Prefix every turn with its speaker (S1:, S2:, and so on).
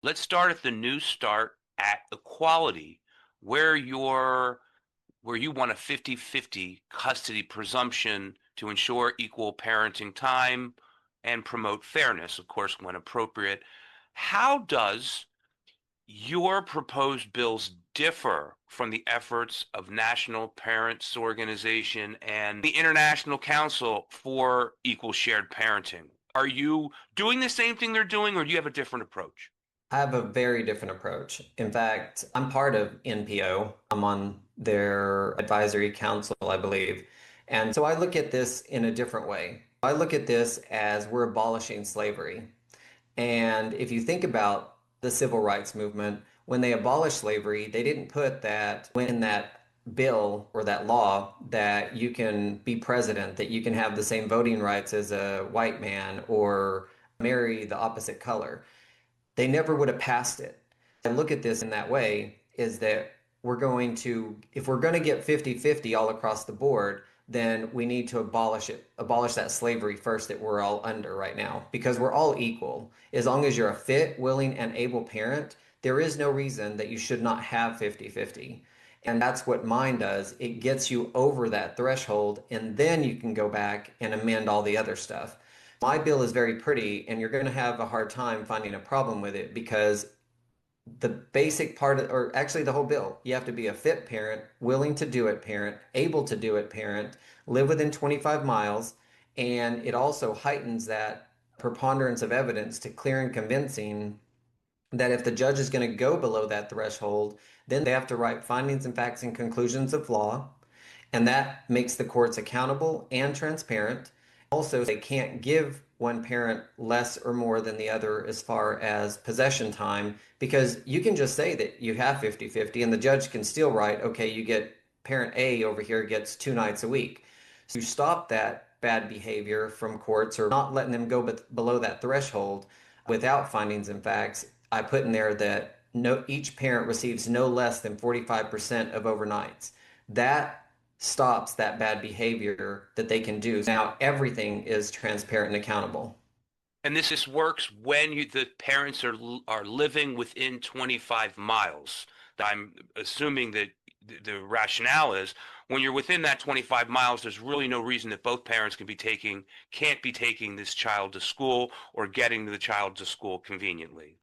S1: Let's start at the new start at equality, where you want a 50-50 custody presumption to ensure equal parenting time and promote fairness, of course, when appropriate. How does your proposed bills differ from the efforts of National Parents Organization and the International Council for Equal Shared Parenting? Are you doing the same thing they're doing, or do you have a different approach?
S2: I have a very different approach. In fact, I'm part of NPO. I'm on their advisory council, I believe. And so I look at this in a different way. I look at this as we're abolishing slavery. And if you think about the civil rights movement, when they abolished slavery, they didn't put that in that bill or that law that you can be president, that you can have the same voting rights as a white man or marry the opposite color. They never would have passed it. And look at this in that way is that if we're going to get 50-50 all across the board, then we need to abolish that slavery first that we're all under right now, because we're all equal. As long as you're a fit, willing, and able parent, there is no reason that you should not have 50-50. And that's what mine does. It gets you over that threshold, and then you can go back and amend all the other stuff. My bill is very pretty, and you're going to have a hard time finding a problem with it because the basic part of, or actually the whole bill, you have to be a fit parent, willing to do it parent, able to do it parent, live within 25 miles, and it also heightens that preponderance of evidence to clear and convincing that if the judge is going to go below that threshold, then they have to write findings and facts and conclusions of law, and that makes the courts accountable and transparent. Also, they can't give one parent less or more than the other as far as possession time, because you can just say that you have 50-50 and the judge can still write, okay, you get parent A over here gets 2 nights a week. So you stop that bad behavior from courts or not letting them go below that threshold without findings and facts. I put in there that each parent receives no less than 45% of overnights. That stops that bad behavior that they can do. Now everything is transparent and accountable.
S1: And this works when the parents are living within 25 miles. I'm assuming that the rationale is when you're within that 25 miles, there's really no reason that both parents can't be taking this child to school or getting the child to school conveniently.